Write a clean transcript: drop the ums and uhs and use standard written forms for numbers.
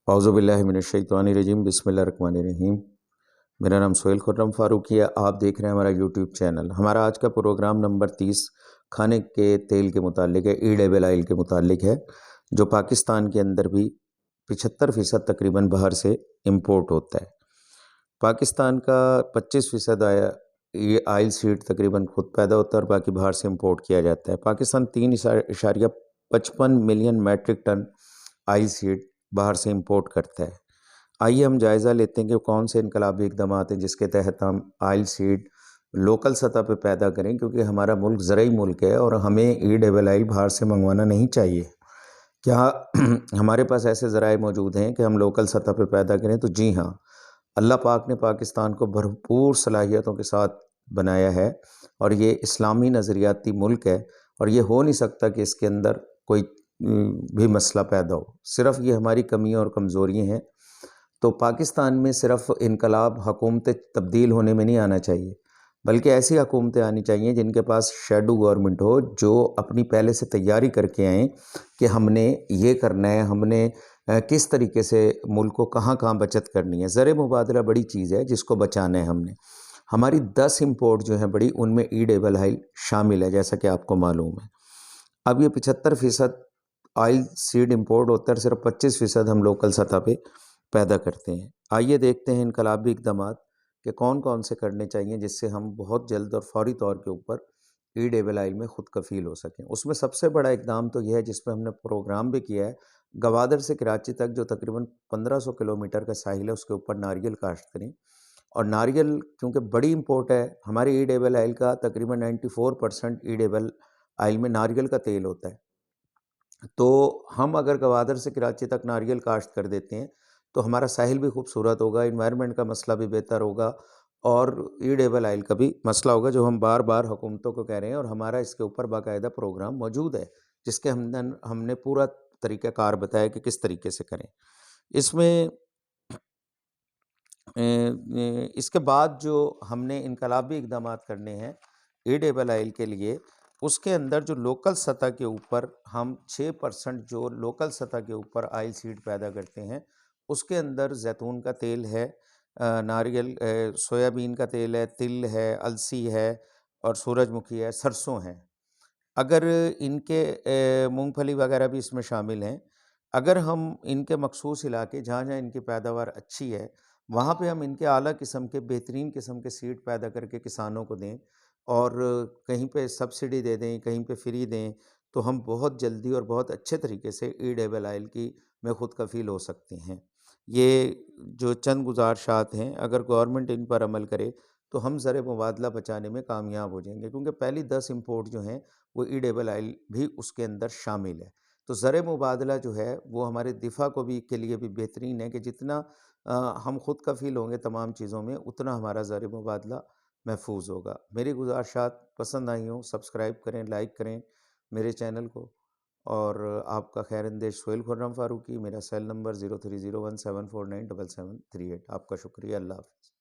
औज़ु बिल्लाहि मिनश्शैतानिर्रजीम बिस्मिल्लाहिर्रहमानिर्रहीम। मेरा नाम सोहेल खुर्रम फारूकी है। आप देख रहे हैं हमारा यूट्यूब चैनल। हमारा आज का प्रोग्राम नंबर 30 खाने के तेल के मुतालिक है, ईडेबल ऑयल के मुतालिक है, जो पाकिस्तान के अंदर भी 75% तकरीबन बाहर से इम्पोर्ट होता है। पाकिस्तान का 25% ये ऑयल सीड तकरीबन खुद पैदा होता है और बाकी बाहर से इम्पोर्ट किया जाता है। Pakistan 3.55 million metric ton oil seed बाहर से इंपोर्ट करता है। आइए हम जायज़ा लेते हैं कि कौन से इनकलाबी इक़दाम हैं जिसके तहत हम ऑयल सीड लोकल सतह पे पैदा करें, क्योंकि हमारा मुल्क ज़रई मुल्क है और हमें ईडेबल ऑयल बाहर से मंगवाना नहीं चाहिए। क्या हमारे पास ऐसे ज़राए मौजूद हैं कि हम लोकल सतह पे पैदा करें? तो जी हाँ, अल्लाह पाक ने पाकिस्तान को भरपूर सलाहियतों के साथ बनाया है और ये इस्लामी नज़रियाती मुल्क है और ये हो नहीं सकता कि इसके अंदर कोई भी मसला पैदा हो। सिर्फ़ ये हमारी कमियां और कमज़ोरियाँ हैं। तो पाकिस्तान में सिर्फ़ इनकलाब हुकूमतें तब्दील होने में नहीं आना चाहिए, बल्कि ऐसी हुकूमतें आनी चाहिए जिनके पास शैडो गवर्नमेंट हो, जो अपनी पहले से तैयारी करके आएँ कि हमने ये करना है, हमने किस तरीके से मुल्क को कहाँ कहाँ बचत करनी है। ज़र मुबादला बड़ी चीज़ है जिसको बचाना है हमने। हमारी 10 इम्पोर्ट जो हैं बड़ी, उनमें ईडेबल ऑयल शामिल है, जैसा कि आपको मालूम है। अब ये 75% ऑयल सीड इंपोर्ट होता है, सिर्फ 25% हम लोकल सतह पे पैदा करते हैं। आइए देखते हैं इनकलाबी इक़दामात कि कौन कौन से करने चाहिए जिससे हम बहुत जल्द और फौरी तौर के ऊपर ईडेबल ऑयल में खुद कफ़ील हो सकें। उसमें सबसे बड़ा इक़दाम तो यह है, जिसमें हमने प्रोग्राम भी किया है, गवादर से कराची तक जो तकरीबन 1500 किलोमीटर का साहिल है, उसके ऊपर नारियल काश्त करें। और नारियल क्योंकि बड़ी इंपोर्ट है, हमारे ईडेबल ऑयल का तकरीबन 94% ईडेबल ऑयल में नारियल का तेल होता है। तो हम अगर गवादर से कराची तक नारियल काश्त कर देते हैं तो हमारा साहिल भी खूबसूरत होगा, इन्वायरमेंट का मसला भी बेहतर होगा और ईडेबल ऑयल का भी मसला होगा, जो हम बार बार हुकूमतों को कह रहे हैं। और हमारा इसके ऊपर बाकायदा प्रोग्राम मौजूद है, जिसके हमने पूरा तरीक़ाकार बताया कि किस तरीके से करें। इसमें इसके बाद जो हमने इनकलाबी इक़दामात करने हैं ईडेबल ऑयल के लिए, उसके अंदर जो लोकल सतह के ऊपर हम 6% जो लोकल सतह के ऊपर ऑयल सीड पैदा करते हैं, उसके अंदर जैतून का तेल है, नारियल, सोयाबीन का तेल है, तिल है, अलसी है और सूरजमुखी है, सरसों है। अगर इनके मूंगफली वगैरह भी इसमें शामिल हैं। अगर हम इनके मखसूस इलाके जहाँ जहाँ इनकी पैदावार अच्छी है, वहाँ पे हम इनके आला किस्म के बेहतरीन किस्म के सीड पैदा करके किसानों को दें और कहीं पे सब्सिडी दे दें, कहीं पे फ्री दें, तो हम बहुत जल्दी और बहुत अच्छे तरीके से ईडेबल ऑयल की में खुद कफ़ील हो सकते हैं। ये जो चंद गुज़ारिशात हैं, अगर गवर्नमेंट इन पर अमल करे तो हम ज़र मुबादला बचाने में कामयाब हो जाएंगे, क्योंकि पहली 10 इम्पोर्ट जो हैं वो ईडेबल ऑयल भी उसके अंदर शामिल है। तो ज़र मुबादला जो है वो हमारे दिफा को भी के लिए भी बेहतरीन है कि जितना हम खुद कफ़ील होंगे तमाम चीज़ों में, उतना हमारा ज़र मुबादला महफूज होगा। मेरी गुज़ारिशात पसंद आई हों, सब्सक्राइब करें, लाइक करें मेरे चैनल को। और आपका खैर-ए-अंदेश सोहेल खुर्रम फारूकी। मेरा सेल नंबर 030174977738। आपका शुक्रिया। अल्लाह हाफ़िज़।